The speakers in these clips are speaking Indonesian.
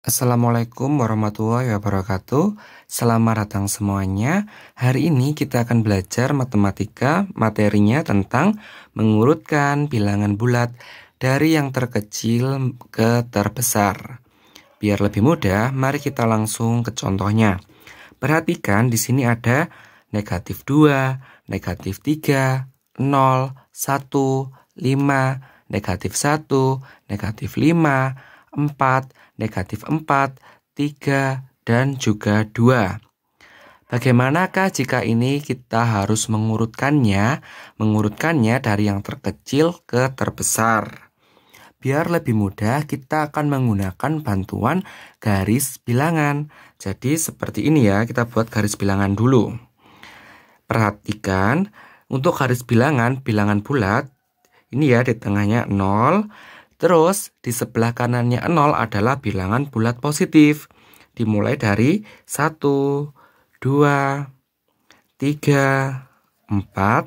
Assalamualaikum warahmatullahi wabarakatuh. Selamat datang semuanya. Hari ini kita akan belajar matematika, materinya tentang mengurutkan bilangan bulat dari yang terkecil ke terbesar. Biar lebih mudah, mari kita langsung ke contohnya. Perhatikan di sini ada negatif 2, negatif 3, 0, 1, 5, negatif 1, negatif 5, 4, negatif 4, 3, dan juga 2. Bagaimanakah jika ini kita harus mengurutkannya? Mengurutkannya dari yang terkecil ke terbesar. Biar lebih mudah, kita akan menggunakan bantuan garis bilangan. Jadi seperti ini ya, kita buat garis bilangan dulu. Perhatikan, untuk garis bilangan bulat, ini ya di tengahnya 0. Terus di sebelah kanannya 0 adalah bilangan bulat positif. Dimulai dari 1, 2, 3, 4,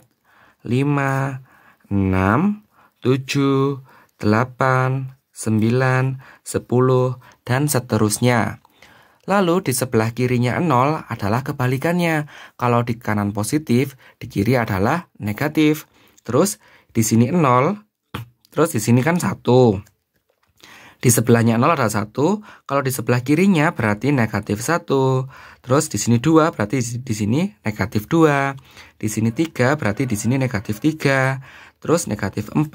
5, 6, 7, 8, 9, 10, dan seterusnya. Lalu di sebelah kirinya 0 adalah kebalikannya. Kalau di kanan positif, di kiri adalah negatif. Terus di sini 0. Terus di sini kan 1. Di sebelahnya 0 ada 1. Kalau di sebelah kirinya berarti negatif 1. Terus di sini 2 berarti di sini negatif 2. Di sini 3 berarti di sini negatif 3. Terus negatif 4,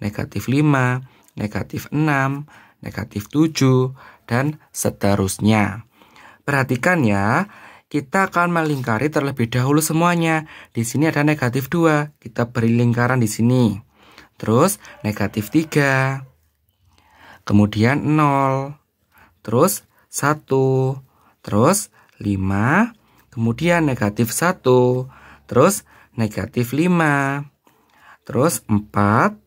negatif 5, negatif 6, negatif 7, dan seterusnya. Perhatikan ya, kita akan melingkari terlebih dahulu semuanya. Di sini ada negatif 2. Kita beri lingkaran di sini. Terus negatif 3, kemudian 0, terus 1, terus 5, kemudian negatif 1, terus negatif 5, terus 4,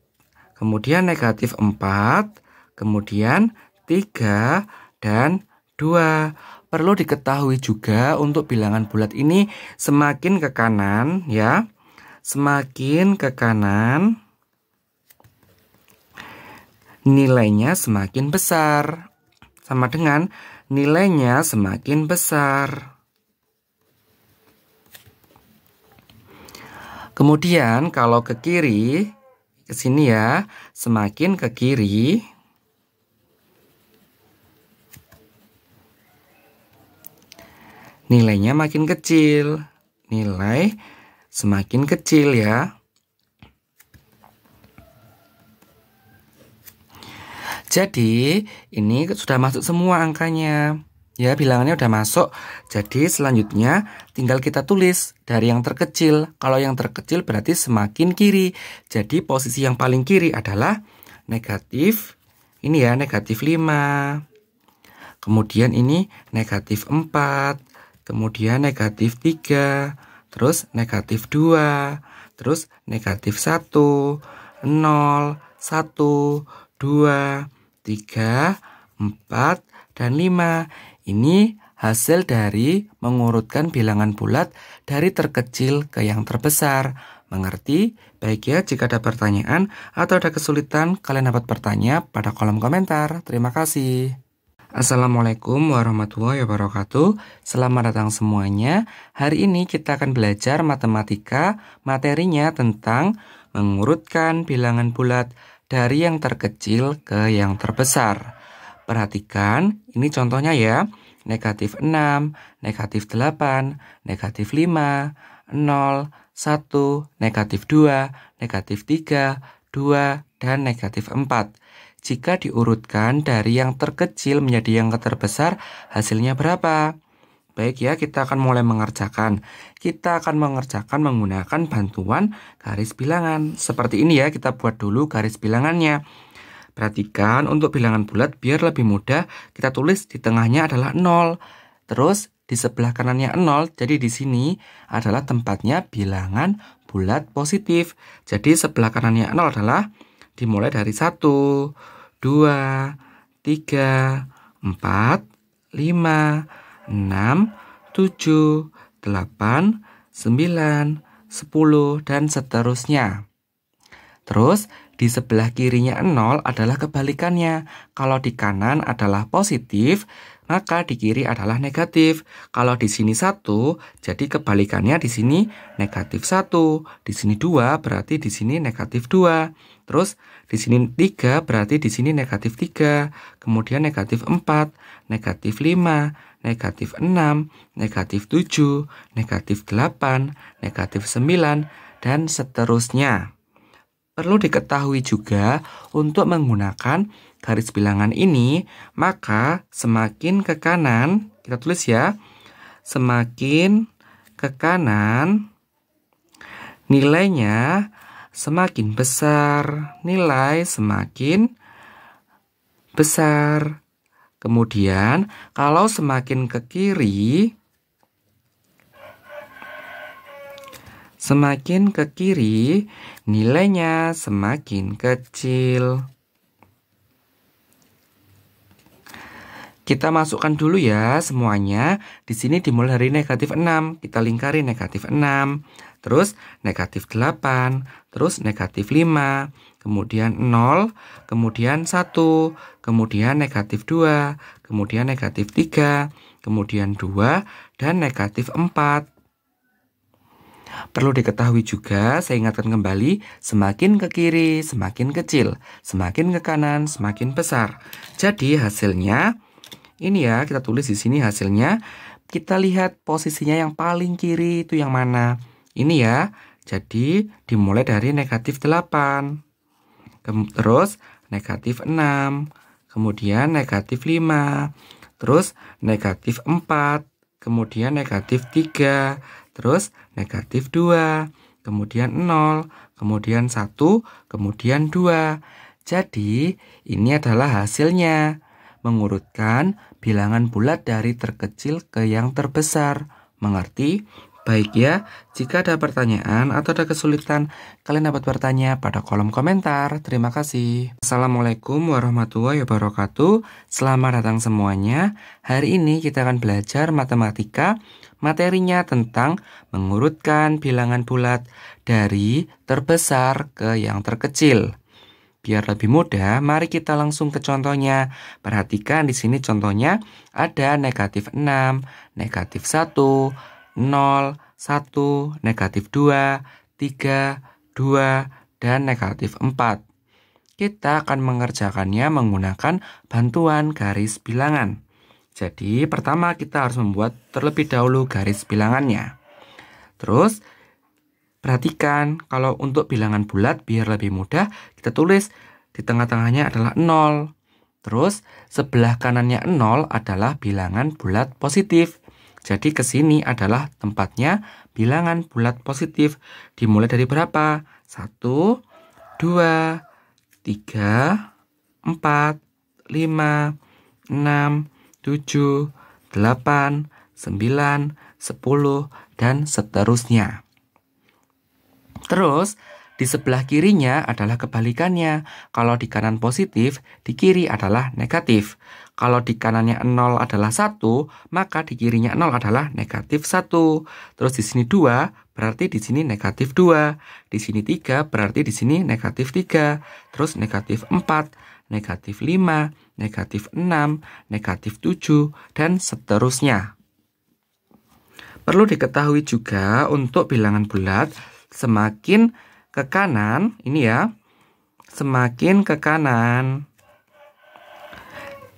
kemudian negatif 4, kemudian 3, dan 2. Perlu diketahui juga untuk bilangan bulat ini semakin ke kanan ya, semakin ke kanan nilainya semakin besar, sama dengan nilainya semakin besar. Kemudian kalau ke kiri, ke sini ya, semakin ke kiri, nilainya makin kecil. Nilai semakin kecil ya. Jadi, ini sudah masuk semua angkanya. Ya, bilangannya udah masuk. Jadi, selanjutnya tinggal kita tulis dari yang terkecil. Kalau yang terkecil berarti semakin kiri. Jadi, posisi yang paling kiri adalah negatif. Ini ya, negatif 5. Kemudian ini negatif 4. Kemudian negatif 3. Terus negatif 2. Terus negatif 1. 0, 1, 2, 3, 4, dan 5. Ini hasil dari mengurutkan bilangan bulat dari terkecil ke yang terbesar. Mengerti? Baik ya, jika ada pertanyaan atau ada kesulitan, kalian dapat bertanya pada kolom komentar. Terima kasih. Assalamualaikum warahmatullahi wabarakatuh. Selamat datang semuanya. Hari ini kita akan belajar matematika, materinya tentang mengurutkan bilangan bulat dari yang terkecil ke yang terbesar. Perhatikan, ini contohnya ya. Negatif 6, negatif 8, negatif 5, 0, 1, negatif 2, negatif 3, 2, dan negatif 4. Jika diurutkan dari yang terkecil menjadi yang terbesar, hasilnya berapa? Baik ya, kita akan mulai mengerjakan. Kita akan mengerjakan menggunakan bantuan garis bilangan. Seperti ini ya, kita buat dulu garis bilangannya. Perhatikan untuk bilangan bulat biar lebih mudah, kita tulis di tengahnya adalah 0. Terus di sebelah kanannya 0, jadi di sini adalah tempatnya bilangan bulat positif. Jadi sebelah kanannya 0 adalah dimulai dari 1, 2, 3, 4, 5, 6, 7, 8, 9, 10, dan seterusnya. Terus di sebelah kirinya 0 adalah kebalikannya. Kalau di kanan adalah positif, maka di kiri adalah negatif. Kalau di sini 1, jadi kebalikannya di sini negatif 1. Di sini 2, berarti di sini negatif 2. Terus di sini 3, berarti di sini negatif 3. Kemudian negatif 4, negatif 5, negatif 6, negatif 7, negatif 8, negatif 9, dan seterusnya. Perlu diketahui juga untuk menggunakan garis bilangan ini, maka semakin ke kanan, kita tulis ya, semakin ke kanan, nilainya semakin besar, nilai semakin besar. Kemudian, kalau semakin ke kiri, nilainya semakin kecil. Kita masukkan dulu ya semuanya. Di sini dimulai dari negatif 6. Kita lingkari negatif 6. Terus negatif 8. Terus negatif 5. Kemudian 0. Kemudian 1. Kemudian negatif 2. Kemudian negatif 3. Kemudian 2. Dan negatif 4. Perlu diketahui juga, saya ingatkan kembali, semakin ke kiri, semakin kecil. Semakin ke kanan, semakin besar. Jadi hasilnya, ini ya, kita tulis di sini hasilnya. Kita lihat posisinya yang paling kiri itu yang mana. Ini ya, jadi dimulai dari negatif 8. Terus negatif 6. Kemudian negatif 5. Terus negatif 4. Kemudian negatif 3. Terus negatif 2, kemudian 0, kemudian 1, kemudian 2. Jadi, ini adalah hasilnya. Mengurutkan bilangan bulat dari terkecil ke yang terbesar. Mengerti? Baik ya, jika ada pertanyaan atau ada kesulitan, kalian dapat bertanya pada kolom komentar. Terima kasih. Assalamualaikum warahmatullahi wabarakatuh. Selamat datang semuanya. Hari ini kita akan belajar matematika. Materinya tentang mengurutkan bilangan bulat dari terbesar ke yang terkecil. Biar lebih mudah, mari kita langsung ke contohnya. Perhatikan di sini contohnya ada negatif 6, negatif 1, 0, 1, negatif 2, 3, 2, dan negatif 4. Kita akan mengerjakannya menggunakan bantuan garis bilangan. Jadi, pertama kita harus membuat terlebih dahulu garis bilangannya. Terus, perhatikan kalau untuk bilangan bulat biar lebih mudah, kita tulis di tengah-tengahnya adalah 0. Terus, sebelah kanannya 0 adalah bilangan bulat positif. Jadi, ke sini adalah tempatnya bilangan bulat positif. Dimulai dari berapa? 1, 2, 3, 4, 5, 6, 7, 8, 9, 10, dan seterusnya. Terus, di sebelah kirinya adalah kebalikannya. Kalau di kanan positif, di kiri adalah negatif. Kalau di kanannya 0 adalah 1, maka di kirinya 0 adalah negatif 1. Terus di sini 2, berarti di sini negatif 2. Di sini 3, berarti di sini negatif 3. Terus negatif 4, negatif 5, negatif 6, negatif 7, dan seterusnya. Perlu diketahui juga untuk bilangan bulat, semakin ke kanan, ini ya, semakin ke kanan,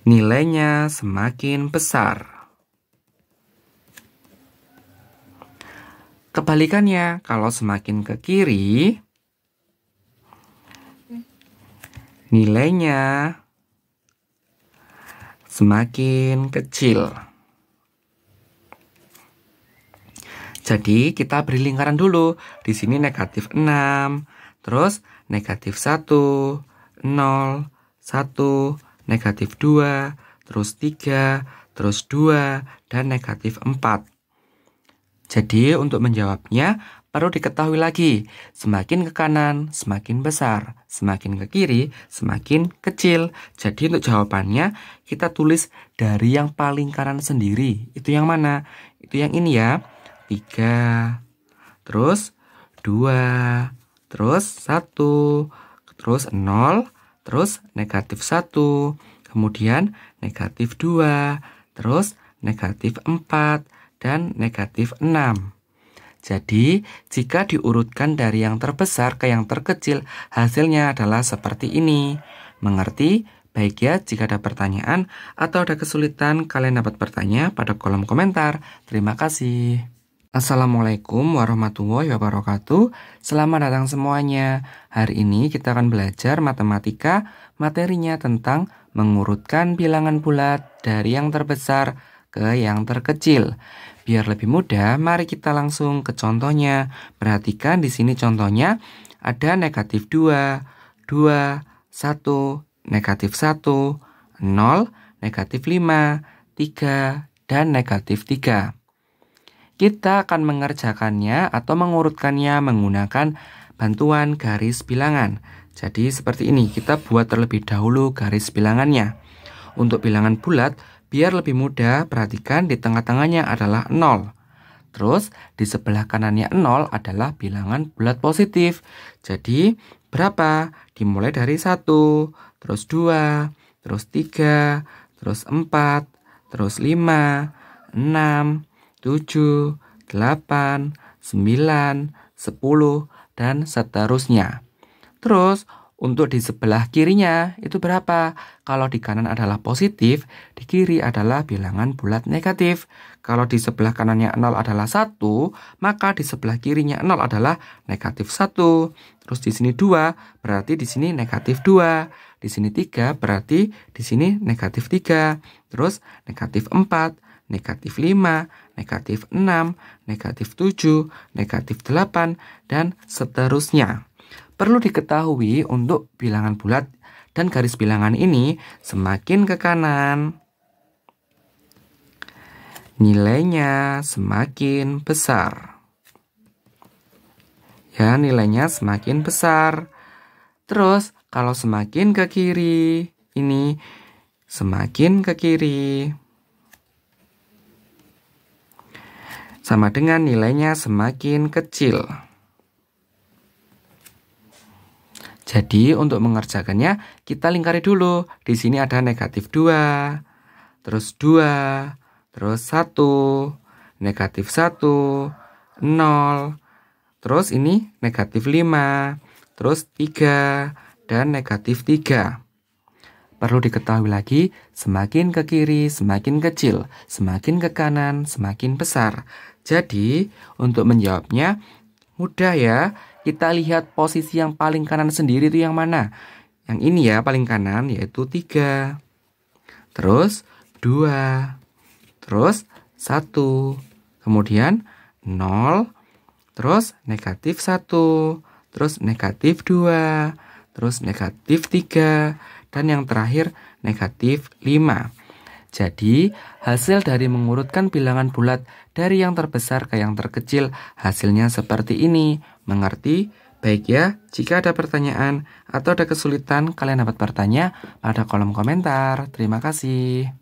nilainya semakin besar. Kebalikannya, kalau semakin ke kiri, nilainya semakin kecil. Jadi kita beri lingkaran dulu. Di sini negatif 6, terus negatif 1, 0, 1, negatif 2, terus 3, terus 2, dan negatif 4. Jadi untuk menjawabnya perlu diketahui lagi, semakin ke kanan semakin besar, semakin ke kiri semakin kecil. Jadi untuk jawabannya kita tulis dari yang paling kanan sendiri. Itu yang mana? Itu yang ini ya. 3, terus 2, terus 1, terus 0, terus negatif 1, kemudian negatif 2, terus negatif 4, dan negatif 6. Jadi, jika diurutkan dari yang terbesar ke yang terkecil, hasilnya adalah seperti ini. Mengerti? Baik ya, jika ada pertanyaan atau ada kesulitan, kalian dapat bertanya pada kolom komentar. Terima kasih. Assalamualaikum warahmatullahi wabarakatuh. Selamat datang semuanya. Hari ini kita akan belajar matematika, materinya tentang mengurutkan bilangan bulat dari yang terbesar ke yang terkecil. Biar lebih mudah, mari kita langsung ke contohnya. Perhatikan di sini contohnya ada negatif 2, 2, 1, negatif 1, 0, negatif 5, 3, dan negatif 3. Kita akan mengerjakannya atau mengurutkannya menggunakan bantuan garis bilangan. Jadi seperti ini, kita buat terlebih dahulu garis bilangannya. Untuk bilangan bulat, biar lebih mudah, perhatikan di tengah-tengahnya adalah 0. Terus di sebelah kanannya 0 adalah bilangan bulat positif. Jadi berapa? Dimulai dari 1, terus 2, terus 3, terus 4, terus 5, 6, 7, 8, 9, 10, dan seterusnya. Terus, untuk di sebelah kirinya itu berapa? Kalau di kanan adalah positif, di kiri adalah bilangan bulat negatif. Kalau di sebelah kanannya 0 adalah 1, maka di sebelah kirinya 0 adalah negatif 1. Terus di sini 2, berarti di sini negatif 2. Di sini 3, berarti di sini negatif 3. Terus negatif 4, negatif 5, negatif 6, negatif 7, negatif 8, dan seterusnya. Perlu diketahui untuk bilangan bulat dan garis bilangan ini semakin ke kanan, nilainya semakin besar. Ya, nilainya semakin besar. Terus, kalau semakin ke kiri, ini semakin ke kiri. Sama dengan nilainya semakin kecil. Jadi untuk mengerjakannya kita lingkari dulu. Di sini ada negatif 2, terus 2, terus 1, negatif 1, 0, terus ini negatif 5, terus 3, dan negatif 3. Perlu diketahui lagi, semakin ke kiri semakin kecil, semakin ke kanan semakin besar. Jadi, untuk menjawabnya mudah ya. Kita lihat posisi yang paling kanan sendiri itu yang mana? Yang ini ya, paling kanan yaitu 3. Terus 2. Terus 1. Kemudian 0. Terus negatif 1. Terus negatif 2. Terus negatif 3. Dan yang terakhir negatif 5. Jadi, hasil dari mengurutkan bilangan bulat dari yang terbesar ke yang terkecil, hasilnya seperti ini. Mengerti? Baik ya, jika ada pertanyaan atau ada kesulitan, kalian dapat bertanya pada kolom komentar. Terima kasih.